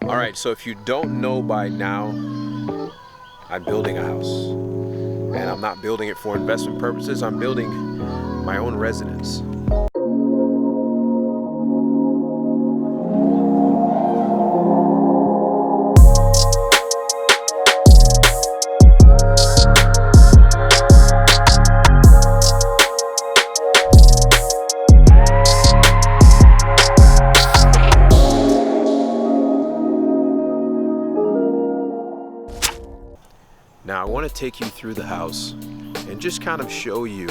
All right, so if you don't know by now, I'm building a house. And I'm not building it for investment purposes, I'm building my own residence. Now I want to take you through the house and just kind of show you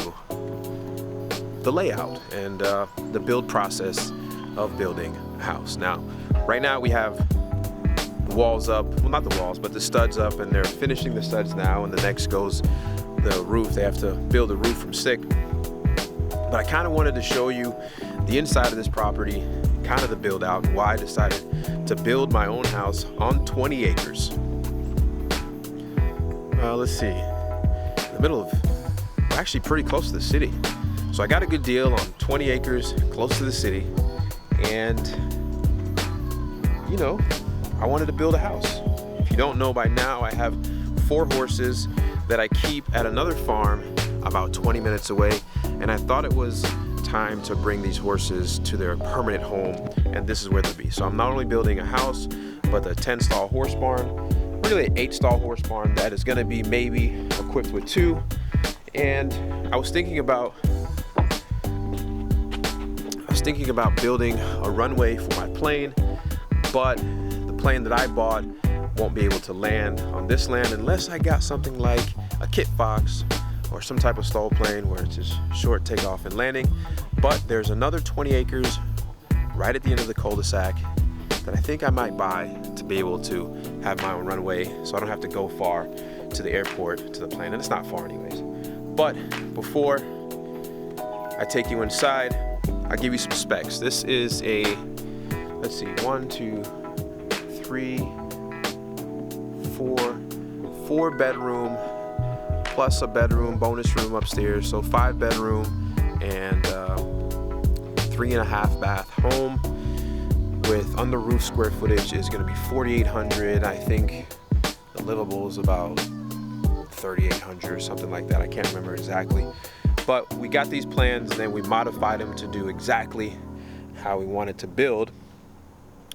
the layout and the build process of building a house. Now, right now we have the walls up, well not the walls, but the studs up, and they're finishing the studs now, and the next goes the roof. They have to build a roof from stick. But I kind of wanted to show you the inside of this property, kind of the build out, and why I decided to build my own house on 20 acres. Let's see, in the middle of, actually pretty close to the city. So I got a good deal on 20 acres close to the city, and you know, I wanted to build a house. If you don't know by now, I have 4 horses that I keep at another farm about 20 minutes away, and I thought it was time to bring these horses to their permanent home, and this is where they'll be. So I'm not only building a house, but the 10-stall horse barn, really an 8-stall horse barn that is going to be maybe equipped with 2. And I was thinking about building a runway for my plane, but the plane that I bought won't be able to land on this land unless I got something like a Kit Fox or some type of stall plane where it's just short takeoff and landing. But there's another 20 acres right at the end of the cul-de-sac that I think I might buy to be able to have my own runway, so I don't have to go far to the airport to the plane, and it's not far anyways. But before I take you inside, I'll give you some specs. This is a, let's see, 1, 2, 3, 4 bedroom plus a bedroom, bonus room upstairs, so 5 bedroom and 3.5 bath home. With under roof square footage is going to be 4,800. I think the livable is about 3,800 or something like that. I can't remember exactly. But we got these plans and then we modified them to do exactly how we wanted to build.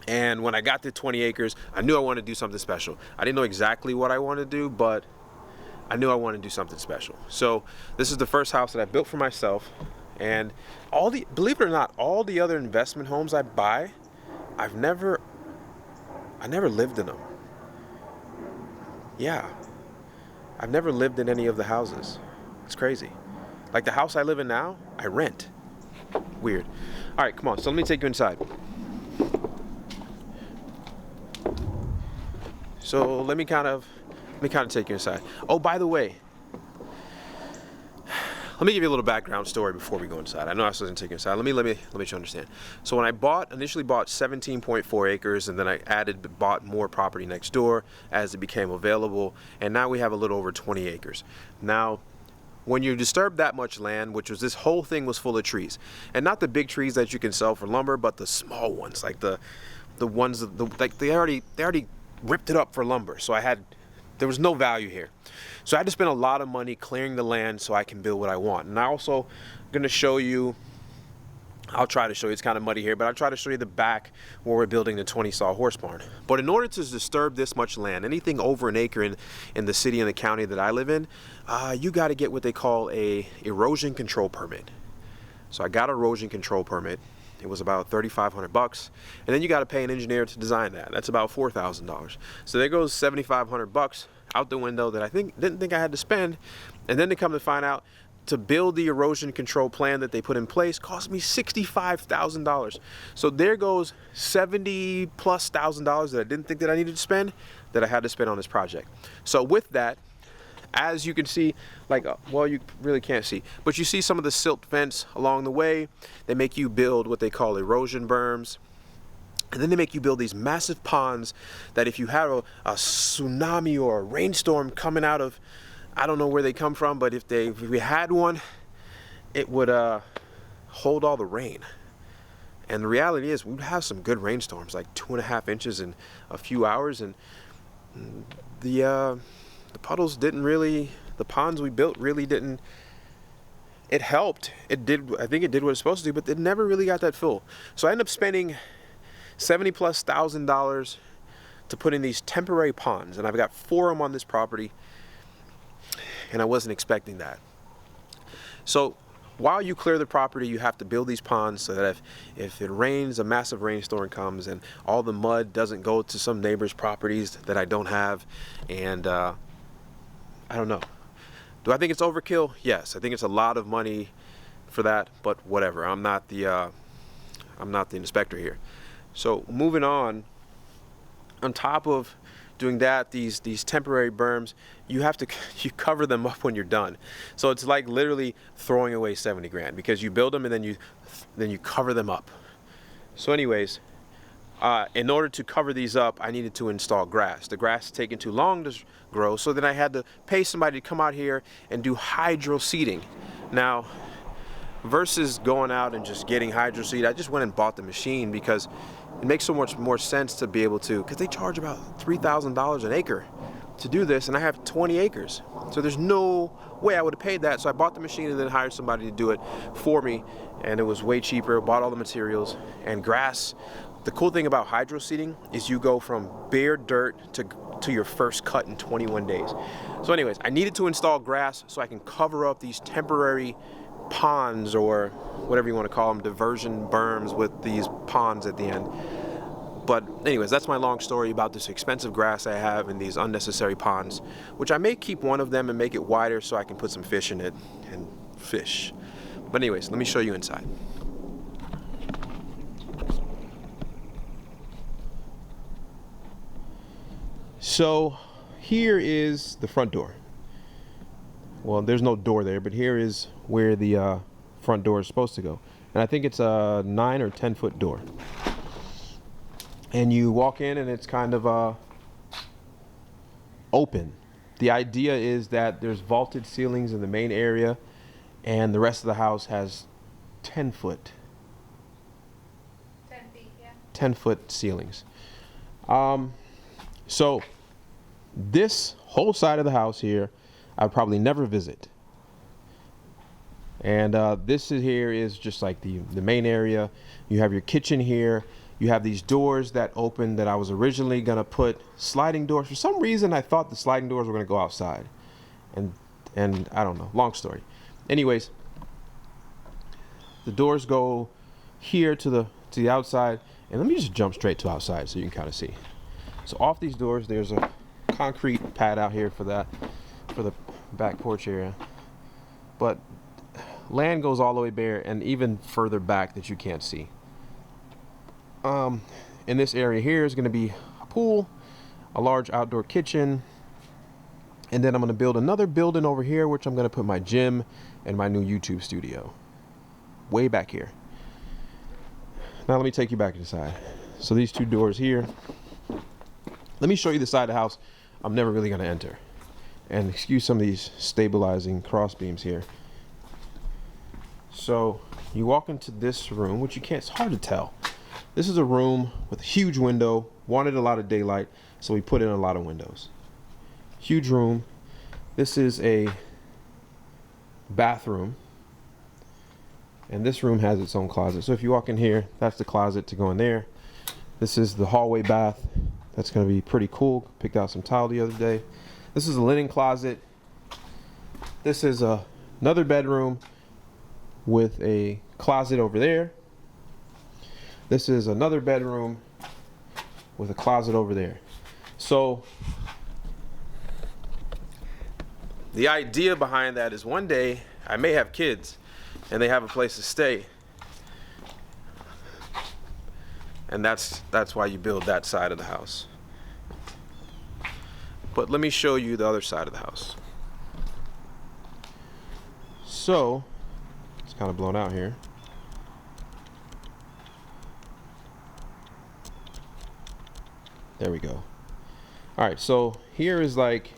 And when I got to 20 acres, I knew I wanted to do something special. I didn't know exactly what I wanted to do, but I knew I wanted to do something special. So this is the first house that I built for myself. And believe it or not, all the other investment homes I buy, I never lived in them. Yeah, I've never lived in any of the houses. It's crazy. Like the house I live in now, I rent. Weird. All right, come on, so let me take you inside. So let me kind of take you inside. Oh, by the way, let me give you a little background story before we go inside. I know I was going to take you inside. Let me you understand. So when I initially bought 17.4 acres, and then I bought more property next door as it became available, and now we have a little over 20 acres. Now, when you disturb that much land, this whole thing was full of trees, and not the big trees that you can sell for lumber, but the small ones, like the ones like they already ripped it up for lumber. So there was no value here. So I had to spend a lot of money clearing the land so I can build what I want. And I also going to show you, I'll try to show you, it's kind of muddy here, but I'll try to show you the back where we're building the 20-stall horse barn. But in order to disturb this much land, anything over an acre in the city and the county that I live in, you got to get what they call a erosion control permit. So I got an erosion control permit. It was about $3,500, and then you got to pay an engineer to design that. That's about $4,000. So there goes $7,500 out the window that I didn't think I had to spend. And then to come to find out, to build the erosion control plan that they put in place cost me $65,000. So there goes $70,000+ that I didn't think that I needed to spend, that I had to spend on this project. So with that, as you can see, well, you really can't see, but you see some of the silt fence along the way. They make you build what they call erosion berms. And then they make you build these massive ponds that if you have a tsunami or a rainstorm coming out of, I don't know where they come from, but if we had one, it would hold all the rain. And the reality is, we'd have some good rainstorms, like 2.5 inches in a few hours, and the puddles didn't really, the ponds we built really didn't. It helped. It did. I think it did what it's supposed to do, but it never really got that full. So I ended up spending $70,000+ to put in these temporary ponds, and I've got 4 of them on this property, and I wasn't expecting that. So while you clear the property, you have to build these ponds so that if it rains, a massive rainstorm comes, and all the mud doesn't go to some neighbor's properties that I don't have, and I don't know. Do I think it's overkill? Yes, I think it's a lot of money for that, but whatever. I'm not the inspector here. So moving on top of doing that, these temporary berms, you cover them up when you're done. So it's like literally throwing away 70 grand, because you build them and then you cover them up. So anyways, in order to cover these up, I needed to install grass. The grass is taking too long to grow, so then I had to pay somebody to come out here and do hydro seeding. Now, versus going out and just getting hydro seed, I just went and bought the machine, because it makes so much more sense to be able to, because they charge about $3,000 an acre to do this, and I have 20 acres. So there's no way I would have paid that. So I bought the machine and then hired somebody to do it for me, and it was way cheaper. Bought all the materials and grass. The cool thing about hydro seeding is you go from bare dirt to your first cut in 21 days. So anyways, I needed to install grass so I can cover up these temporary ponds, or whatever you want to call them, diversion berms with these ponds at the end. But anyways, that's my long story about this expensive grass I have and these unnecessary ponds, which I may keep one of them and make it wider so I can put some fish in it and fish. But anyways, let me show you inside. So here is the front door. Well, there's no door there, but here is where the front door is supposed to go. And I think it's a 9 or 10 foot door. And you walk in and it's kind of open. The idea is that there's vaulted ceilings in the main area, and the rest of the house has 10 foot. 10 feet, yeah. 10 foot ceilings. So this whole side of the house here, I'd probably never visit. And this here is just like the main area. You have your kitchen here. You have these doors that open that I was originally gonna put sliding doors. For some reason, I thought the sliding doors were gonna go outside. And I don't know, long story. Anyways, the doors go here to the outside. And let me just jump straight to outside so you can kind of see. So off these doors, there's a concrete pad out here for the back porch area. But land goes all the way bare and even further back that you can't see. In this area here is going to be a pool, a large outdoor kitchen, and then I'm going to build another building over here, which I'm going to put my gym and my new YouTube studio way back here. Now let me take you back inside. So these two doors here, let me show you the side of the house I'm never really going to enter. And excuse some of these stabilizing cross beams here. So you walk into this room, which you can't, it's hard to tell. This is a room with a huge window, wanted a lot of daylight, so we put in a lot of windows. Huge room. This is a bathroom. And this room has its own closet. So if you walk in here, that's the closet to go in there. This is the hallway bath. That's gonna be pretty cool. Picked out some tile the other day. This is a linen closet. This is another bedroom with a closet over there. This is another bedroom with a closet over there. So the idea behind that is one day I may have kids and they have a place to stay. And that's why you build that side of the house. But let me show you the other side of the house. So it's kind of blown out here. There we go. All right, so here is like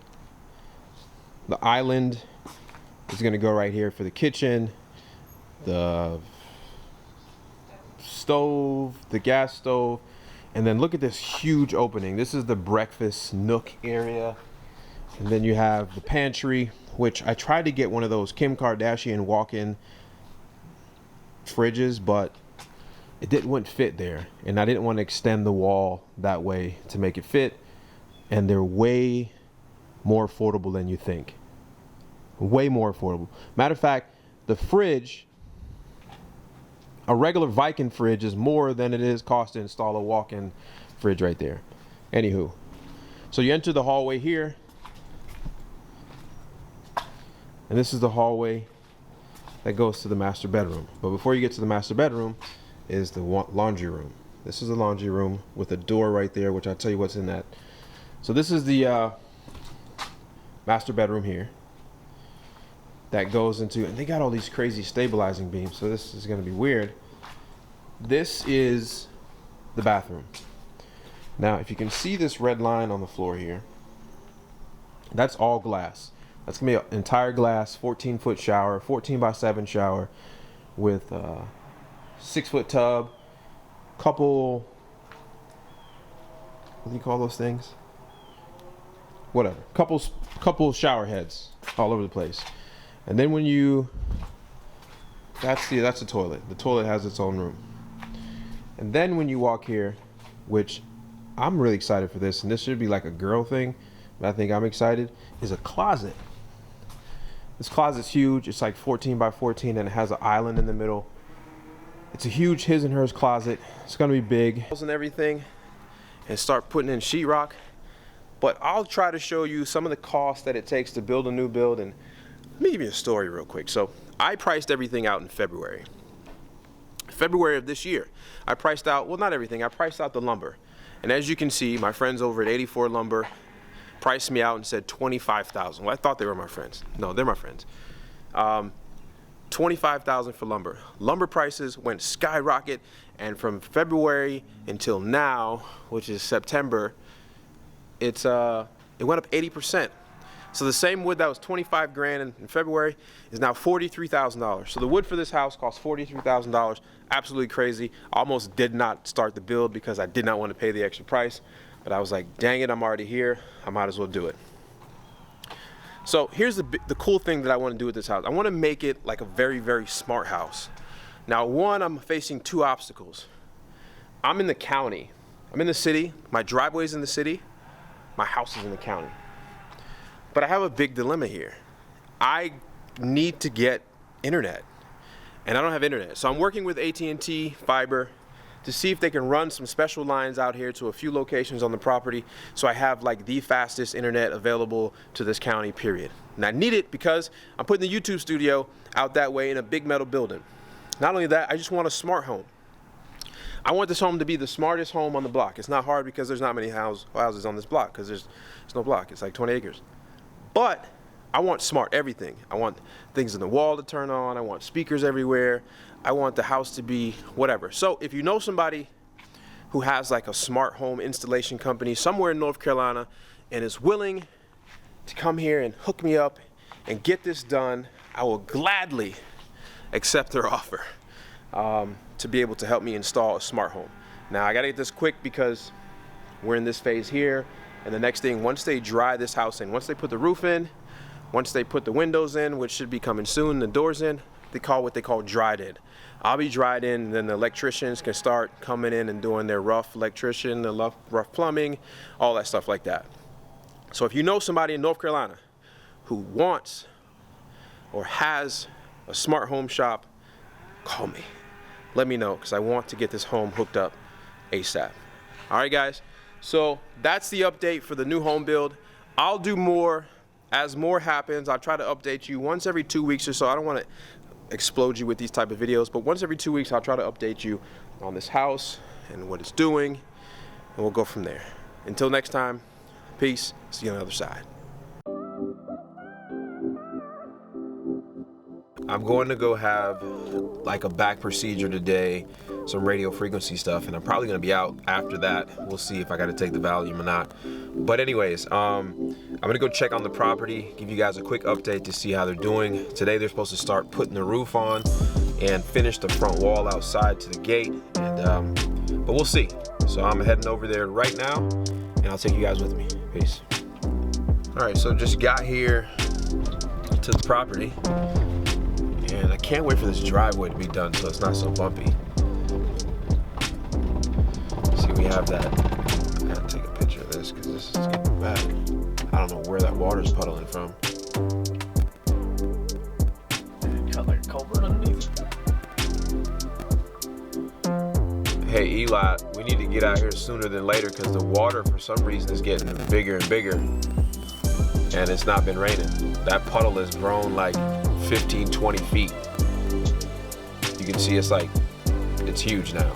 the island is gonna go right here for the kitchen, the stove, the gas stove, and then look at this huge opening. This is the breakfast nook area. And then you have the pantry, which I tried to get one of those Kim Kardashian walk-in fridges, but it wouldn't fit there. And I didn't want to extend the wall that way to make it fit. And they're way more affordable than you think. Way more affordable. Matter of fact, the fridge, a regular Viking fridge, is more than it is cost to install a walk-in fridge right there. Anywho, so you enter the hallway here. And this is the hallway that goes to the master bedroom. But before you get to the master bedroom is the laundry room. This is the laundry room with a door right there, which I'll tell you what's in that. So this is the master bedroom here that goes into, and they got all these crazy stabilizing beams, so this is gonna be weird. This is the bathroom. Now, if you can see this red line on the floor here, that's all glass. That's gonna be an entire glass, 14-foot shower, 14x7 shower with a 6-foot tub, couple, what do you call those things? Whatever, couple shower heads all over the place. And then when you, that's the toilet. The toilet has its own room. And then when you walk here, which I'm really excited for this, and this should be like a girl thing, but I think I'm excited, is a closet. This closet's huge. It's like 14x14, and it has an island in the middle. It's a huge his and hers closet. It's gonna be big. And everything, and start putting in sheetrock. But I'll try to show you some of the costs that it takes to build a new build. And let me give you a story real quick. So I priced everything out in February. February of this year. I priced out, well, not everything, I priced out the lumber. And as you can see, my friends over at 84 Lumber priced me out and said $25,000. Well, I thought they were my friends. No, they're my friends. $25,000 for lumber. Lumber prices went skyrocket, and from February until now, which is September, it went up 80%. So the same wood that was 25 grand in February is now $43,000. So the wood for this house cost $43,000. Absolutely crazy. I almost did not start the build because I did not want to pay the extra price. But I was like, dang it, I'm already here. I might as well do it. So here's the cool thing that I want to do with this house. I want to make it like a very, very smart house. Now, one, I'm facing two obstacles. I'm in the county. I'm in the city. My driveway's in the city. My house is in the county. But I have a big dilemma here. I need to get internet, and I don't have internet. So I'm working with AT&T Fiber to see if they can run some special lines out here to a few locations on the property, so I have like the fastest internet available to this county, period. And I need it because I'm putting the YouTube studio out that way in a big metal building. Not only that, I just want a smart home. I want this home to be the smartest home on the block. It's not hard because there's not many houses on this block, because there's no block. It's like 20 acres. But I want smart everything. I want things in the wall to turn on. I want speakers everywhere. I want the house to be whatever. So if you know somebody who has like a smart home installation company somewhere in North Carolina and is willing to come here and hook me up and get this done, I will gladly accept their offer to be able to help me install a smart home. Now I gotta get this quick because we're in this phase here, and the next thing, once they dry this house in, once they put the roof in, once they put the windows in, which should be coming soon, the doors in, they call what they call dried in. I'll be dried in, and then the electricians can start coming in and doing their rough electrician, the rough plumbing, all that stuff like that. So if you know somebody in North Carolina who wants or has a smart home shop, call me. Let me know, because I want to get this home hooked up ASAP. All right, guys. So that's the update for the new home build. I'll do more as more happens. I'll try to update you once every 2 weeks or so. I don't want to explode you with these type of videos, but once every 2 weeks I'll try to update you on this house and what it's doing, and we'll go from there. Until next time, peace. See you on the other side. I'm going to go have like a back procedure today, some radio frequency stuff, and I'm probably going to be out after that. We'll see if I got to take the Valium or not. But anyways, I'm going to go check on the property, give you guys a quick update to see how they're doing. Today they're supposed to start putting the roof on, and finish the front wall outside to the gate. And but we'll see. So I'm heading over there right now, and I'll take you guys with me. Peace. All right, so just got here to the property, and I can't wait for this driveway to be done so it's not so bumpy. See, we have that. I gotta take a picture of this because this is getting bad. I don't know where that water's puddling from. Got like a culvert underneath. Hey Eli, we need to get out here sooner than later because the water for some reason is getting bigger and bigger, and it's not been raining. That puddle has grown like 15, 20 feet. You can see it's huge now.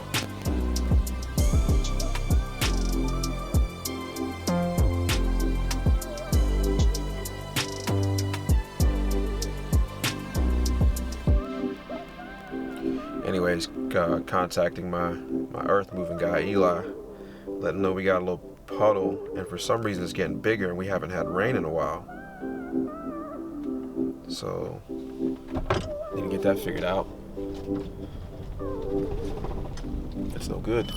Anyways, contacting my earth moving guy Eli, letting him know we got a little puddle, and for some reason it's getting bigger and we haven't had rain in a while. So need to get that figured out. That's no good.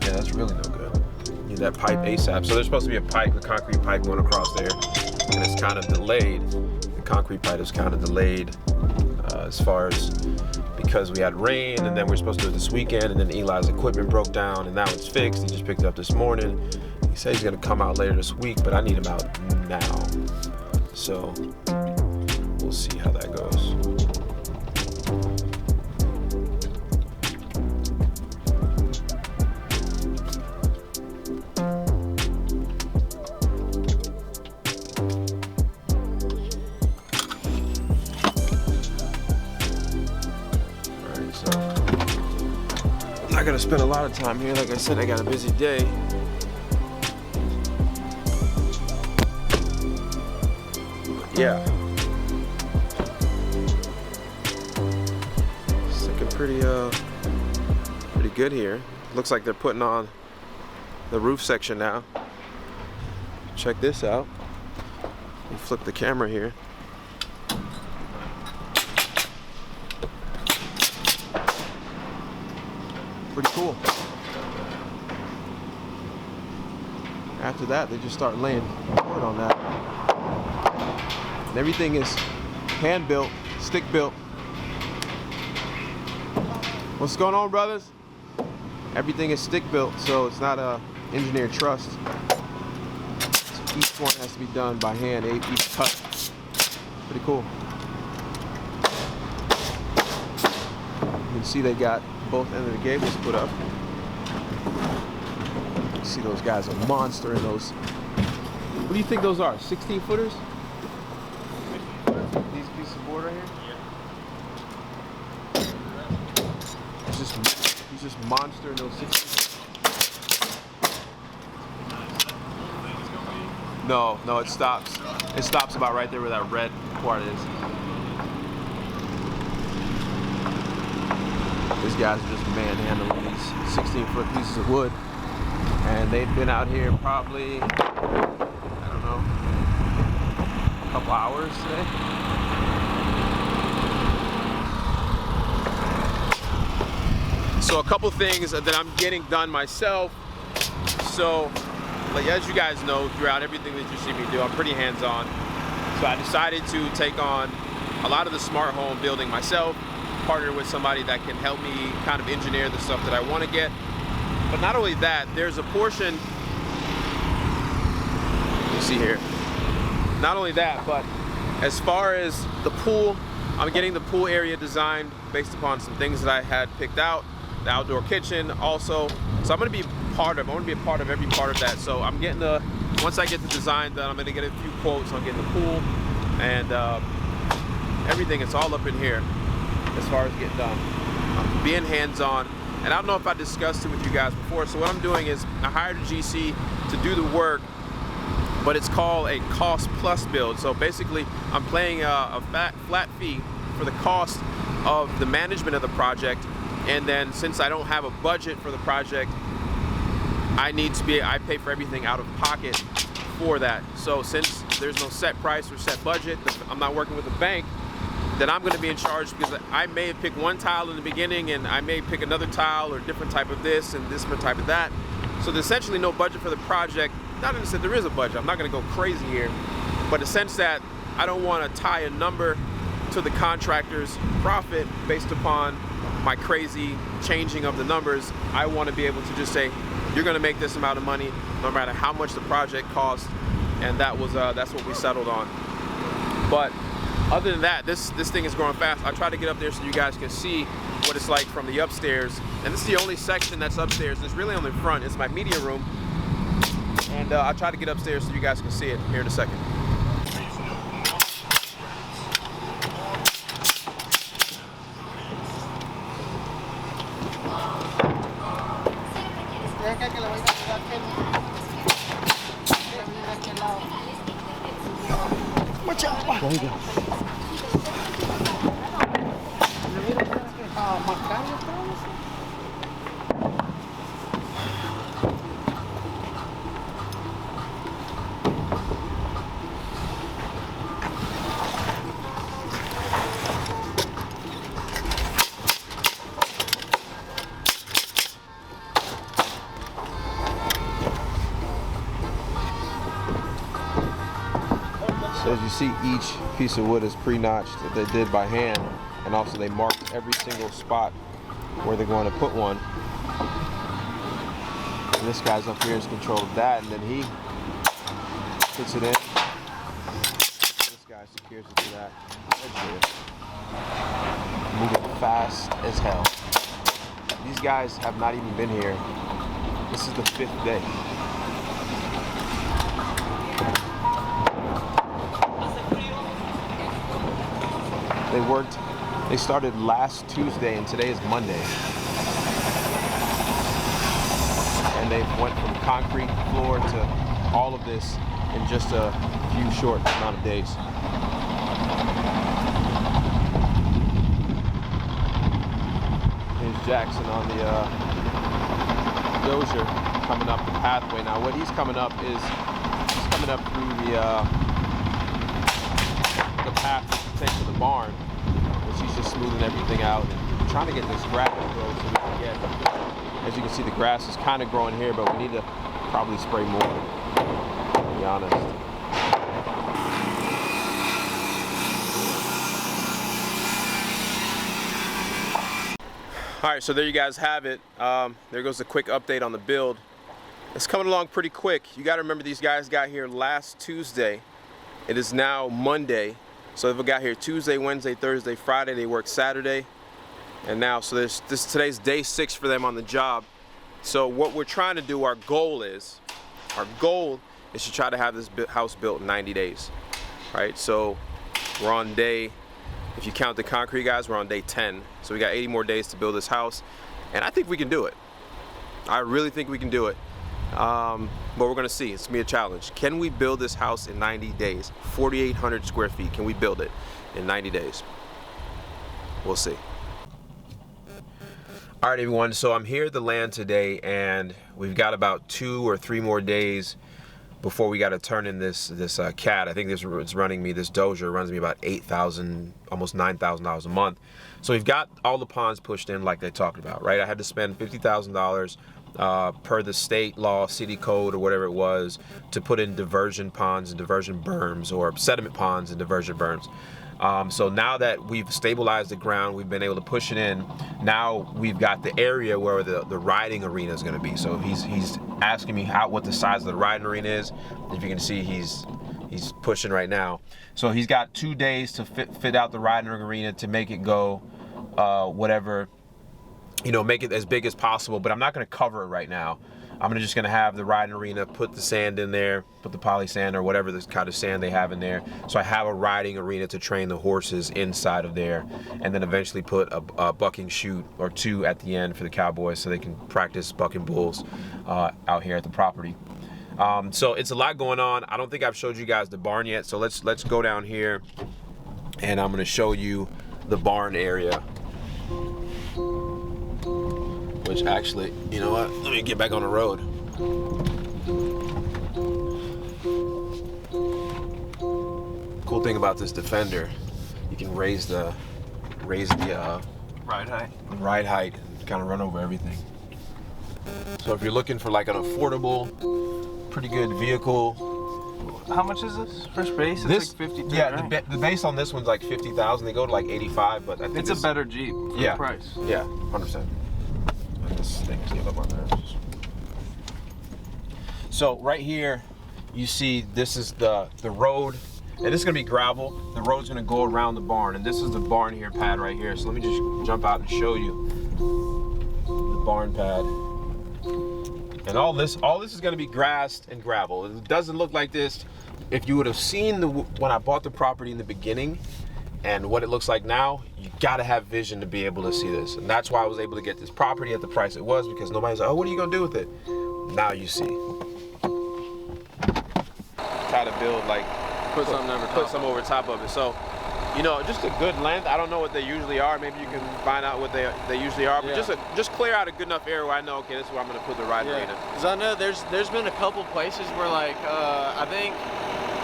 Yeah, that's really no good. Need that pipe ASAP. So there's supposed to be a pipe, a concrete pipe going across there, and it's kind of delayed. The concrete pipe is kind of delayed as far as because we had rain, and then we were supposed to do it this weekend, and then Eli's equipment broke down, and now it's fixed. He just picked it up this morning. He said he's gonna come out later this week, but I need him out now. So we'll see how that goes. I gotta spend a lot of time here. Like I said, I got a busy day. But yeah, it's looking pretty good here. Looks like they're putting on the roof section now. Check this out. Let me flip the camera here. Pretty cool. After that, they just start laying wood on that. And everything is hand built, stick built. What's going on, brothers? Everything is stick built, so it's not a engineered truss. So each one has to be done by hand, each cut. Pretty cool. You can see they got both ends of the gables put up. You see those guys are monster in those. What do you think those are? 16 footers? These pieces of board right here? He's just monster in those 16. No, it stops. It stops about right there where that red part is. These guys are just manhandling these 16-foot pieces of wood, and they've been out here probably, I don't know, a couple hours today. So a couple things that I'm getting done myself. So, like, as you guys know, throughout everything that you see me do, I'm pretty hands-on. So I decided to take on a lot of the smart home building myself, partner with somebody that can help me kind of engineer the stuff that I want to get. But not only that, there's a portion, you see here, not only that, but as far as the pool, I'm getting the pool area designed based upon some things that I had picked out, the outdoor kitchen also. So I want to be a part of every part of that. So I'm getting once I get the design done, I'm going to get a few quotes on getting the pool and everything. It's all up in here as far as getting done. I'm being hands-on, and I don't know if I discussed it with you guys before. So what I'm doing is I hired a GC to do the work, but it's called a cost plus build. So basically I'm paying a flat fee for the cost of the management of the project, and then since I don't have a budget for the project, I pay for everything out of pocket for that. So since there's no set price or set budget, I'm not working with a bank, then I'm gonna be in charge, because I may have picked one tile in the beginning and I may pick another tile or different type of this and different type of that. So there's essentially no budget for the project. Not in the sense there is a budget, I'm not gonna go crazy here, but in the sense that I don't wanna tie a number to the contractor's profit based upon my crazy changing of the numbers. I wanna be able to just say, you're gonna make this amount of money no matter how much the project costs, and that's what we settled on. But other than that, this thing is growing fast. I try to get up there so you guys can see what it's like from the upstairs. And this is the only section that's upstairs. It's really on the front. It's my media room. And I'll try to get upstairs so you guys can see it here in a second. So as you see, each piece of wood is pre-notched that they did by hand, and also they marked every single spot where they're going to put one. And this guy's up here is in control of that, and then he puts it in. This guy secures it to that. Moving fast as hell. These guys have not even been here. This is the 5th day. They started last Tuesday and today is Monday. And they went from concrete floor to all of this in just a few short amount of days. Here's Jackson on the dozer coming up the pathway. Now what he's coming up is, he's coming up through the path that takes to the barn, which he's just smoothing everything out and trying to get this grass to grow so we can get, as you can see, the grass is kind of growing here, but we need to probably spray more, to be honest. All right, so there you guys have it. There goes a quick update on the build. It's coming along pretty quick. You got to remember, these guys got here last Tuesday. It is now Monday. So they got here Tuesday, Wednesday, Thursday, Friday. They worked Saturday, and now today's day 6 for them on the job. So what we're trying to do, our goal is to try to have this house built in 90 days, right? So we're on day, if you count the concrete guys, we're on day 10. So we got 80 more days to build this house, and I think we can do it. I really think we can do it. But we're gonna see. It's gonna be a challenge. Can we build this house in 90 days? 4,800 square feet. Can we build it in 90 days? We'll see. All right, everyone. So I'm here at the land today, and we've got about 2 or 3 more days before we got to turn in this cat. I think this dozer runs me about $8,000, almost $9,000 a month. So we've got all the ponds pushed in like they talked about, right? I had to spend $50,000 per the state law, city code, or whatever it was, to put in diversion ponds and diversion berms, or sediment ponds and diversion berms. So now that we've stabilized the ground, we've been able to push it in. Now we've got the area where the riding arena is going to be. So he's asking me what the size of the riding arena is. If you can see, he's pushing right now. So he's got 2 days to fit out the riding arena to make it go whatever, you know, make it as big as possible. But I'm not going to cover it right now. I'm just going to have the riding arena, put the sand in there, put the poly sand or whatever this kind of sand they have in there. So I have a riding arena to train the horses inside of there, and then eventually put a bucking chute or 2 at the end for the cowboys so they can practice bucking bulls out here at the property. So it's a lot going on. I don't think I've showed you guys the barn yet. So let's go down here, and I'm going to show you the barn area. Which actually, you know what? Let me get back on the road. Cool thing about this Defender, you can raise the Ride height. ride height and kind of run over everything. So if you're looking for like an affordable, pretty good vehicle. How much is this? First base? It's This, like 52, yeah, right? the base on this one's like 50,000. They go to like 85, but I think It's a better Jeep for Yeah. the price. Yeah, 100%. This thing is getting up on there. So right here, you see this is the road, and this is gonna be gravel. The road's gonna go around the barn, and this is the barn here pad right here. So let me just jump out and show you the barn pad. And all this is gonna be grassed and gravel. It doesn't look like this. If you would have seen when I bought the property in the beginning and what it looks like now, you gotta have vision to be able to see this. And that's why I was able to get this property at the price it was, because nobody's like, oh, what are you gonna do with it? Now you see. Try to build like, put some over top of it. So, you know, just a good length. I don't know what they usually are. Maybe you can find out what they usually are. But just clear out a good enough area where I know, okay, this is where I'm gonna put the ride arena. Because I know there's been a couple places where like I think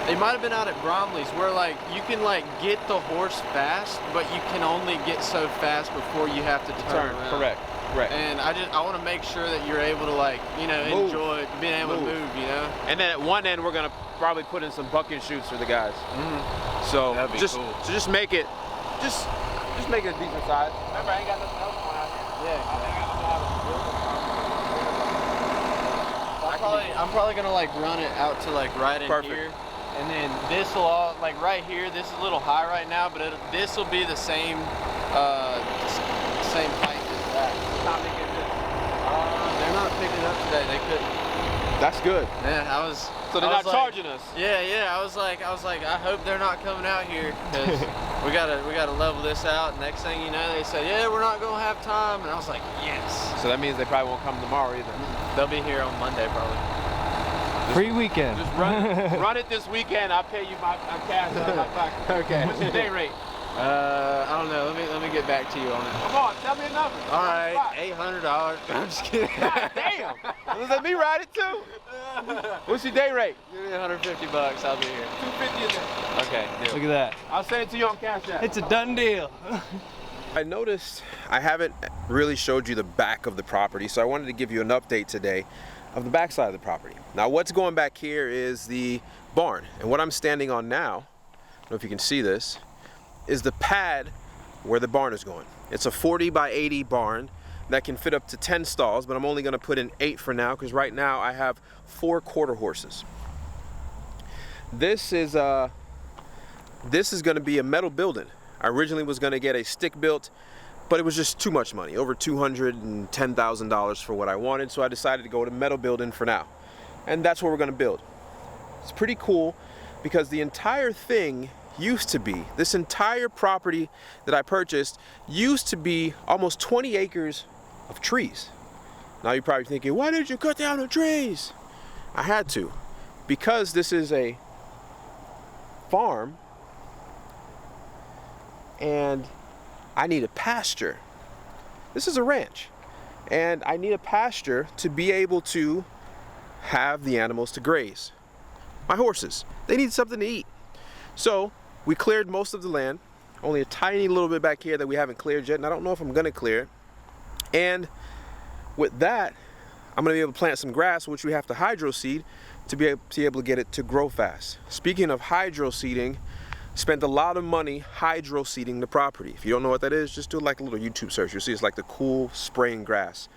they might have been out at Bromley's where like you can like get the horse fast, but you can only get so fast before you have to turn around. Correct. And I want to make sure that you're able to like, you know, Move. enjoy being able to move, you know. And then at one end, we're gonna probably put in some bucket chutes for the guys. So That'd be just cool. so just make it, just make it a decent size. Remember, I ain't got nothing else going out here. I'm probably gonna like run it out to like right in Perfect. here, and then this will all like right here. This is a little high right now, but this will be the same same height as that. They're not picking up today. They couldn't. That's good. Man, So they're not charging us. Yeah. I was like, I hope they're not coming out here because we gotta level this out. Next thing you know, they said, yeah, we're not gonna have time, and I was like, yes. So that means they probably won't come tomorrow either. They'll be here on Monday probably. Free weekend. Just run it this weekend. I'll pay you my cash out of my pocket. Okay. What's your day rate? I don't know. Let me get back to you on it. Come on, tell me a number. All right, $800. I'm just kidding. God damn. Let me ride it too. What's your day rate? Give me $150. I'll be here. 250 a day. Okay, deal. Look at that. I'll send it to you on Cash App. It's a done deal. I noticed I haven't really showed you the back of the property, so I wanted to give you an update today of the back side of the property. Now what's going back here is the barn, and what I'm standing on now, I don't know if you can see this, is the pad where the barn is going. It's a 40 by 80 barn that can fit up to 10 stalls, but I'm only gonna put in 8 for now because right now I have 4 quarter horses. This is gonna be a metal building. I originally was gonna get a stick built, but it was just too much money, over $210,000 for what I wanted, so I decided to go to metal building for now. And that's what we're gonna build. It's pretty cool because the entire thing used to be, this entire property that I purchased used to be almost 20 acres of trees. Now you're probably thinking, why did you cut down the trees? I had to, because this is a farm and I need a pasture. This is a ranch and I need a pasture to be able to have the animals to graze. My horses, they need something to eat. So we cleared most of the land, only a tiny little bit back here that we haven't cleared yet, and I don't know if I'm gonna clear it. And with that, I'm gonna be able to plant some grass, which we have to hydro seed to be able to get it to grow fast. Speaking of hydro seeding, spent a lot of money hydro seeding the property. If you don't know what that is, just do like a little YouTube search. You'll see it's like the cool spraying grass.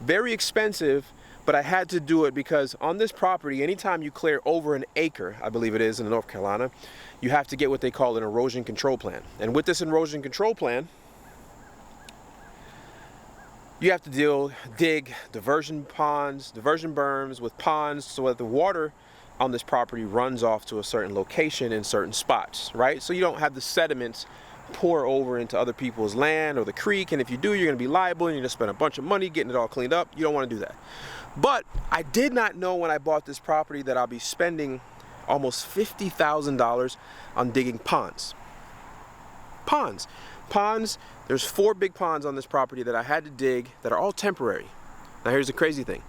Very expensive, but I had to do it because on this property, anytime you clear over an acre, I believe it is in North Carolina, you have to get what they call an erosion control plan. And with this erosion control plan, you have to dig diversion ponds, diversion berms with ponds so that the water on this property runs off to a certain location in certain spots, right? So you don't have the sediments pour over into other people's land or the creek, and if you do, you're gonna be liable and you're gonna spend a bunch of money getting it all cleaned up. You don't wanna do that. But I did not know when I bought this property that I'll be spending almost $50,000 on digging ponds. Ponds, there's 4 big ponds on this property that I had to dig that are all temporary. Now here's the crazy thing.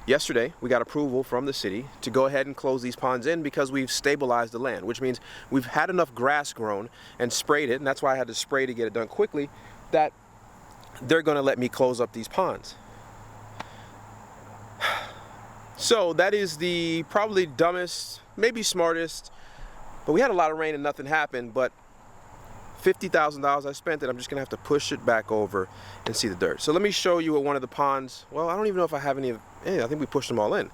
yesterday we got approval from the city to go ahead and close these ponds in because we've stabilized the land, which means we've had enough grass grown and sprayed it, and that's why I had to spray to get it done quickly, that they're going to let me close up these ponds. So that is the probably dumbest, maybe smartest, but we had a lot of rain and nothing happened, but $50,000 I spent it, I'm just gonna have to push it back over and see the dirt. So let me show you at one of the ponds. Well, I don't even know if I have any, I think we pushed them all in.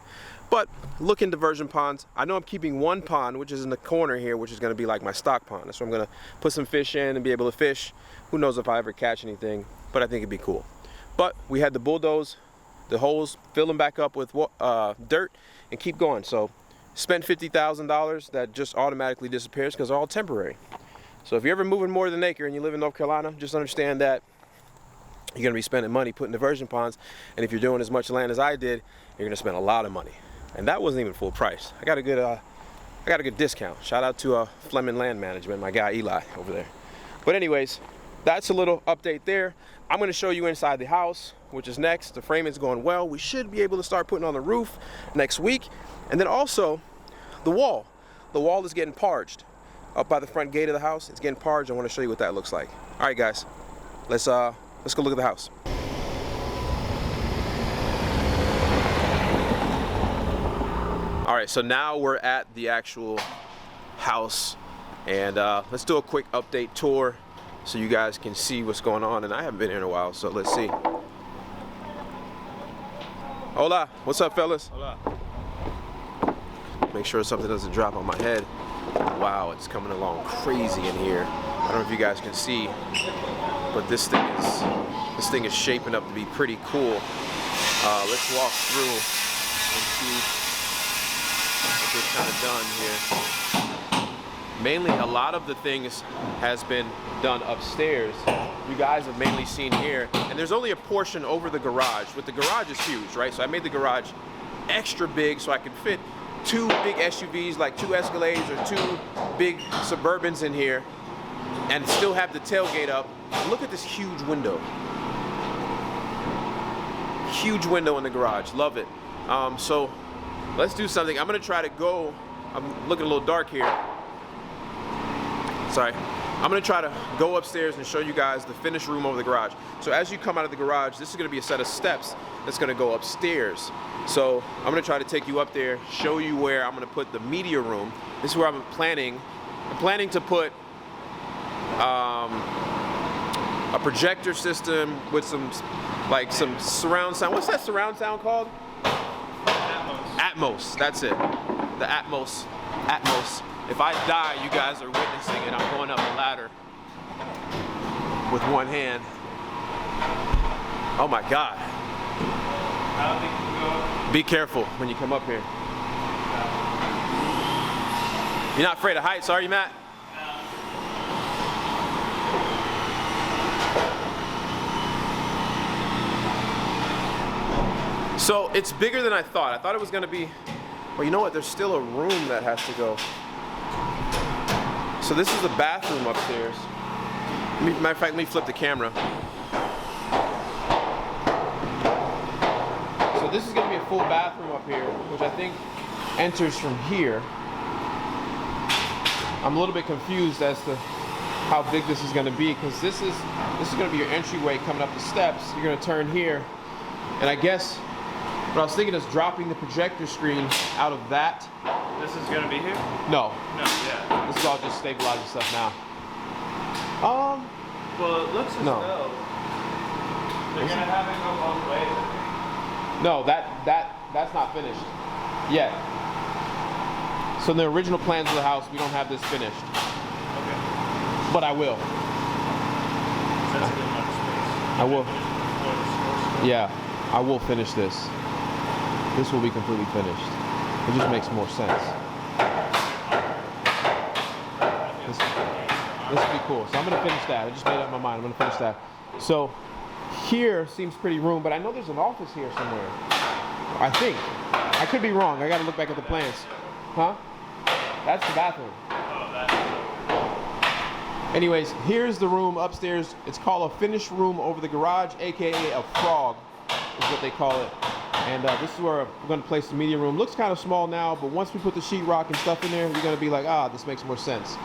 But look in diversion ponds. I know I'm keeping one pond, which is in the corner here, which is gonna be like my stock pond. So I'm gonna put some fish in and be able to fish. Who knows if I ever catch anything, but I think it'd be cool. But we had to bulldoze the holes, fill them back up with dirt, and keep going. So spent $50,000 that just automatically disappears because they're all temporary. So if you're ever moving more than an acre and you live in North Carolina, just understand that you're gonna be spending money putting diversion ponds, and if you're doing as much land as I did, you're gonna spend a lot of money. And that wasn't even full price. I got a good discount. Shout out to Fleming Land Management, my guy Eli over there. But anyways, that's a little update there. I'm gonna show you inside the house, which is next. The framing is going well. We should be able to start putting on the roof next week. And then also the wall. The wall is getting parged. Up by the front gate of the house, it's getting parged. I want to show you what that looks like. All right, guys, let's go look at the house. All right, so now we're at the actual house, and let's do a quick update tour so you guys can see what's going on. And I haven't been here in a while, so let's see. Hola, what's up, fellas? Hola. Make sure something doesn't drop on my head. Wow, it's coming along crazy in here. I don't know if you guys can see, but this thing is shaping up to be pretty cool. Let's walk through and see what they've kind of done here. Mainly, a lot of the things has been done upstairs. You guys have mainly seen here, and there's only a portion over the garage. But the garage is huge, right? So I made the garage extra big so I could fit 2 big SUVs, like 2 Escalades or 2 big Suburbans in here, and still have the tailgate up. Look at this huge window. Huge window in the garage. Love it. So let's do something. I'm gonna try to go. I'm looking a little dark here. Sorry. I'm gonna try to go upstairs and show you guys the finished room over the garage. So as you come out of the garage, this is gonna be a set of steps that's gonna go upstairs. So I'm gonna try to take you up there, show you where I'm gonna put the media room. This is where I'm planning to put a projector system with some surround sound. What's that surround sound called? Atmos, that's it. The Atmos. If I die, you guys are witnessing it. I'm going up a ladder with one hand. Oh my God. I don't think you can go. Be careful when you come up here. You're not afraid of heights, are you, Matt? So it's bigger than I thought. I thought it was gonna be, well, you know what? There's still a room that has to go. So this is the bathroom upstairs. Matter of fact, let me flip the camera. So this is gonna be a full bathroom up here, which I think enters from here. I'm a little bit confused as to how big this is gonna be, because this is gonna be your entryway coming up the steps. You're gonna turn here, and I guess what I was thinking is dropping the projector screen out of that. This is gonna be here? No. No, yeah. This is all just stabilizing stuff now. Well, it looks as No. though they're gonna have it go both ways. No, that's not finished yet. So in the original plans of the house, we don't have this finished. Okay. But I will. That's a good amount of space. I will. Before the store. Yeah, I will finish this. This will be completely finished. It just makes more sense. This will be cool. So I'm gonna finish that. I just made up my mind. I'm gonna finish that. So here seems pretty room, but I know there's an office here somewhere. I think. I could be wrong. I gotta look back at the plans. Huh? That's the bathroom. Oh, that's Anyways, here's the room upstairs. It's called a finished room over the garage, aka a frog is what they call it. And this is where we're gonna place the media room. Looks kind of small now, but once we put the sheetrock and stuff in there, you're gonna be like, ah, this makes more sense.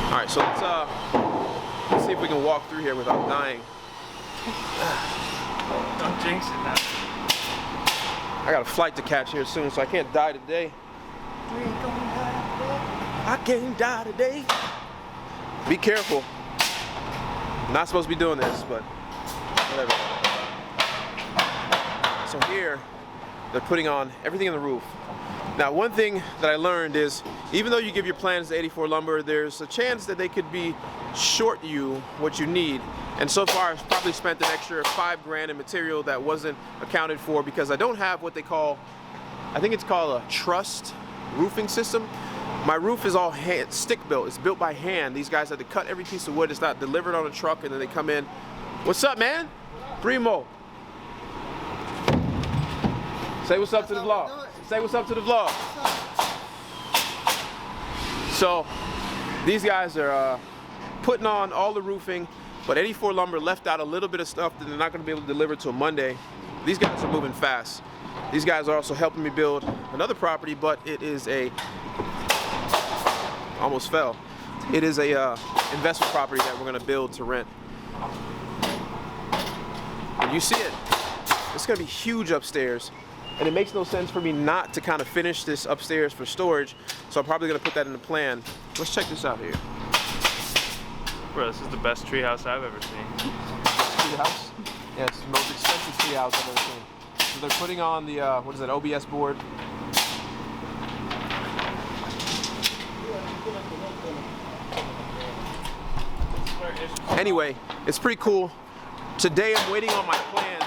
All right, so let's see if we can walk through here without dying. Don't jinx it now. I got a flight to catch here soon, so I can't die today. I can't die today. Be careful. Not supposed to be doing this, but whatever. So here, they're putting on everything in the roof. Now, one thing that I learned is, even though you give your plans to 84 Lumber, there's a chance that they could be short you what you need. And so far, I've probably spent an extra $5 grand in material that wasn't accounted for because I don't have what they call, I think it's called a trussed roofing system. My roof is all stick built. It's built by hand. These guys had to cut every piece of wood. It's not delivered on a truck and then they come in. What's up, man? Primo. Say what's up to the vlog. Say what's up to the vlog. So these guys are putting on all the roofing, but 84 Lumber left out a little bit of stuff that they're not going to be able to deliver till Monday. These guys are moving fast. These guys are also helping me build another property, but it is a almost fell. It is a investment property that we're going to build to rent. And you see it. It's going to be huge upstairs. And it makes no sense for me not to kind of finish this upstairs for storage. So I'm probably going to put that in the plan. Let's check this out here. Bro, this is the best treehouse I've ever seen. Treehouse? Yeah, it's the most expensive treehouse I've ever seen. So they're putting on the, what is that, OBS board. Anyway, it's pretty cool. Today I'm waiting on my plans.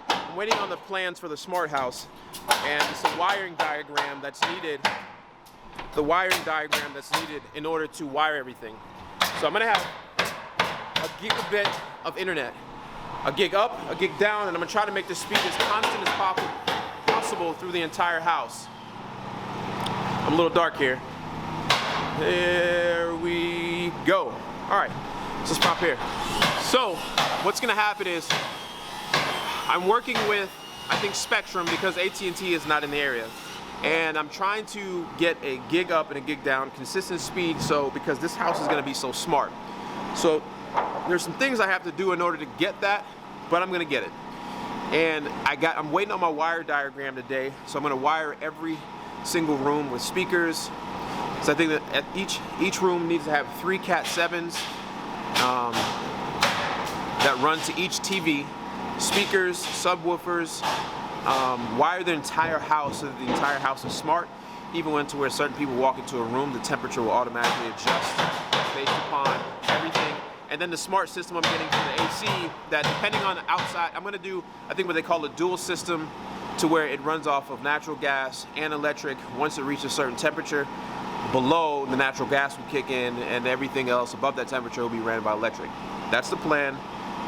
I'm waiting on the plans for the smart house, and it's a wiring diagram that's needed. The wiring diagram that's needed in order to wire everything. So I'm gonna have a gigabit of internet, a gig up, a gig down, and I'm gonna try to make the speed as constant as possible through the entire house. I'm a little dark here. There we go. All right, let's pop here. So what's gonna happen is I'm working with, I think, Spectrum because AT&T is not in the area. And I'm trying to get a gig up and a gig down, consistent speed, so because this house is gonna be so smart. So there's some things I have to do in order to get that, but I'm gonna get it. And I'm waiting on my wire diagram today, so I'm gonna wire every single room with speakers. So I think that at each room needs to have 3 Cat 7s that run to each TV. Speakers, subwoofers, wire the entire house so that the entire house is smart, even when to where certain people walk into a room, the temperature will automatically adjust based upon everything. And then the smart system I'm getting from the AC, that depending on the outside, I'm gonna do, I think what they call a dual system, to where it runs off of natural gas and electric. Once it reaches a certain temperature, below the natural gas will kick in and everything else above that temperature will be ran by electric. That's the plan.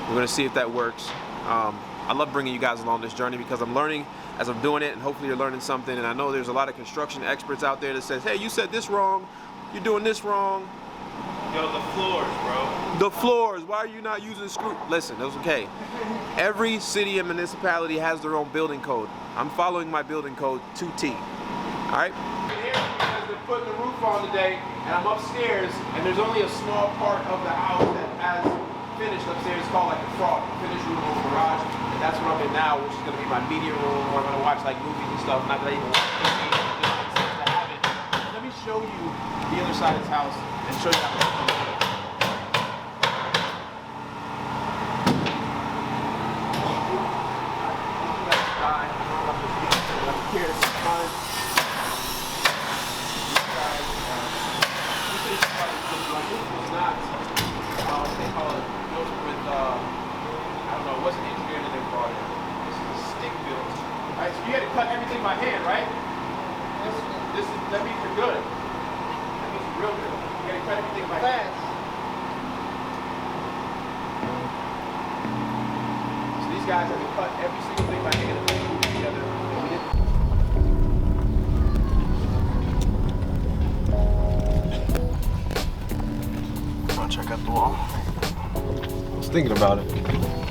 We're gonna see if that works. I love bringing you guys along this journey because I'm learning as I'm doing it, and hopefully you're learning something. And I know there's a lot of construction experts out there that says, hey, you said this wrong, you're doing this wrong. Yo, the floors, bro. The floors, why are you not using screw? Listen, that's okay. Every city and municipality has their own building code. I'm following my building code to T. All right? Here, because they're putting the roof on today, and I'm upstairs, and there's only a small part of the house that has finished upstairs. It's called like a frog, finished room over garage, and that's what I'm in now, which is gonna be my media room where I'm gonna watch like movies and stuff. Not that I even watch TV, it just makes sense to have it. Let me show you the other side of this house and show you how it's going to look. You had to cut everything by hand, right? That means you're good. That means you're real good. You got to cut everything by hand. So these guys had to cut every single thing by hand and put it together. And we did. I'll check out the wall. thinking about it.